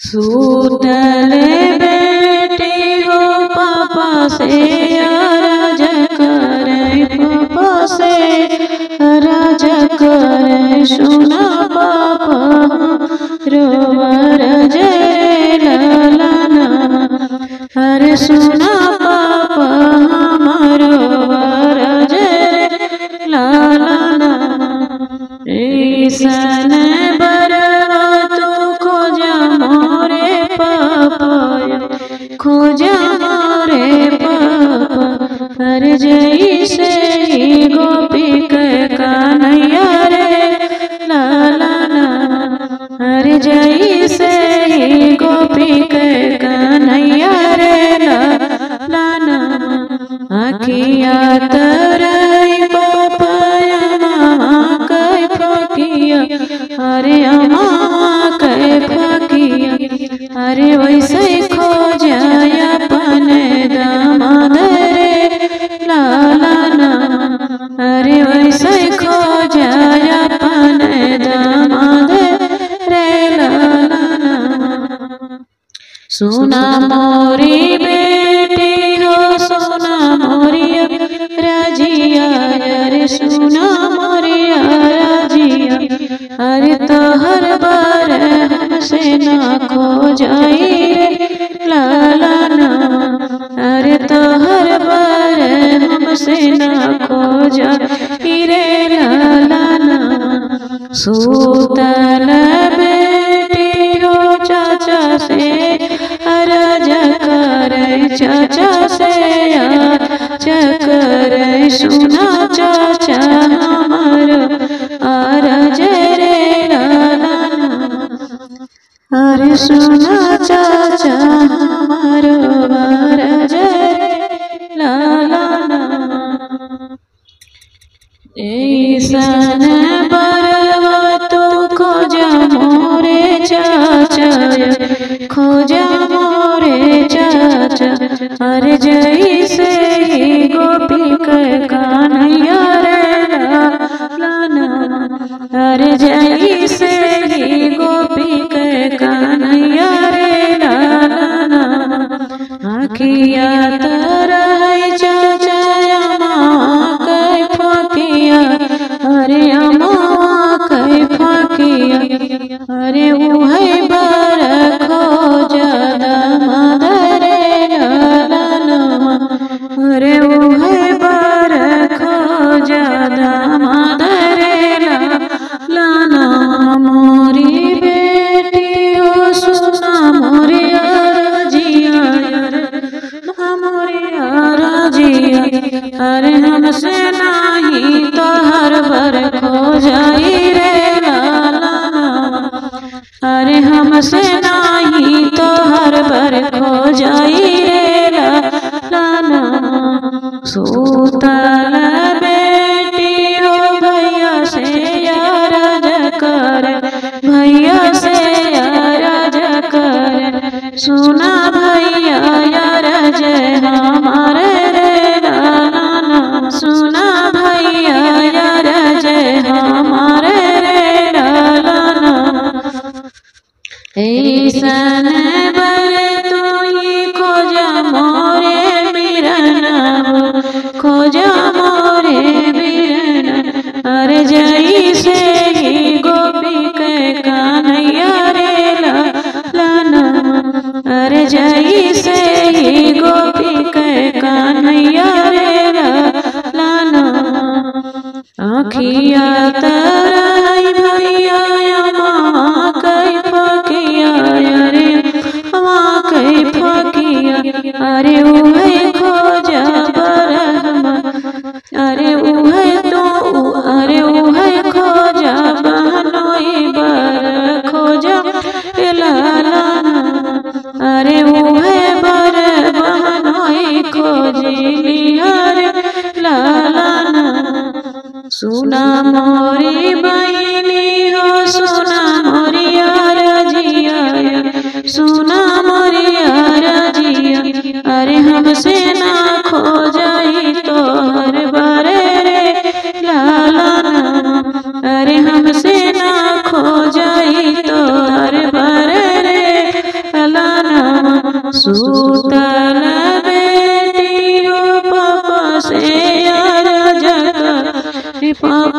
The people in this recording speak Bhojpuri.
सूतल बेटी हो पापा से राज करे, पापा से राज करे, सुना पापा रोवर जय लालाना, अरे सुना पापा हमारो वर जय लालाना। ईसन बरवा तू खोजा मोरे पापा, खोजा मोरे पापा, हर जैसे ही गोपी के कान्हैया रे लालाना, हर जैसे ही गोपी के कान्हैया रे लालाना। आखिया तरई पापा मामा कै फकिया, अरे मामा कै फकिया, अरे वैसे खोजा अपन दामाद रे लालाना, अरे वैसे खोजा अपन दामाद रे लालाना। सुना मोरी बेटी हो, सुना मोरिया राजिया, अरे सुना मोरिया राजिया, अरे तो हर बार हमसे ना खो जाई रे लालाना, अरे तो हर बार हमसे ना खो जाई रे लालाना। सूतल बेटी हो चाचा से राज करे, चाचा से चकर, सुना चाचा हमारा आरज रे लालाना, अरे सुना चाचा हमारा आरज रे लालाना। ईसन बरवा तू खोजा मोरे चाचा, खोजा मोरे चाचा, अरे जैसे ही गोपी के कान्हैया रे लालाना, अरे जैसे ही गोपी के कान्हैया रे लालाना। आखिया तरई चाचा मामा कै फकिया, अरे मामा कै फकिया, अरे उहे बर खोजा दामाद रे लालाना, अरे उहे बर खोजा दामाद रे लालाना। मोरी बेटी हो सुना मोरिया राजिया, मोरिया राजिया, अरे हमसे नहीं तो हर बार खो जाई रे लालाना, अरे हमसे नहीं तो हर बार खो जाई रे लालाना। सूतल बेटी हो भैया से राज कर, भैया से राज कर, सुना भैया राज हमारे रे लालाना, सुना भैया राज हमारे रे लालाना। ऐसन बर तू ही खोजा मोरे बिरना, खोजा मोरे बिरना, अरे जैसे ही गोपी के कान्हैया रे लालाना, अरे जैसे ही गोपी के कान्हैया रे लालाना। आखिया तरई भैया मामा कै फकिया, अरे मामा कै फकिया, अरे उहे खोजा बरहमा, अरे उहे तो, अरे उहे खोजा बहनोई बर खोजा लालाना, अरे उहे बर बहनोई खोजली हर लालाना। सुना मोरी बहिनी हो, सुना मोरिया राजिया, सुना मोरिया राजिया, अरे हमसे ना खो जाई तो हर बार रे लालाना, अरे हमसे ना खो जाई तो हर बार रे কৃপা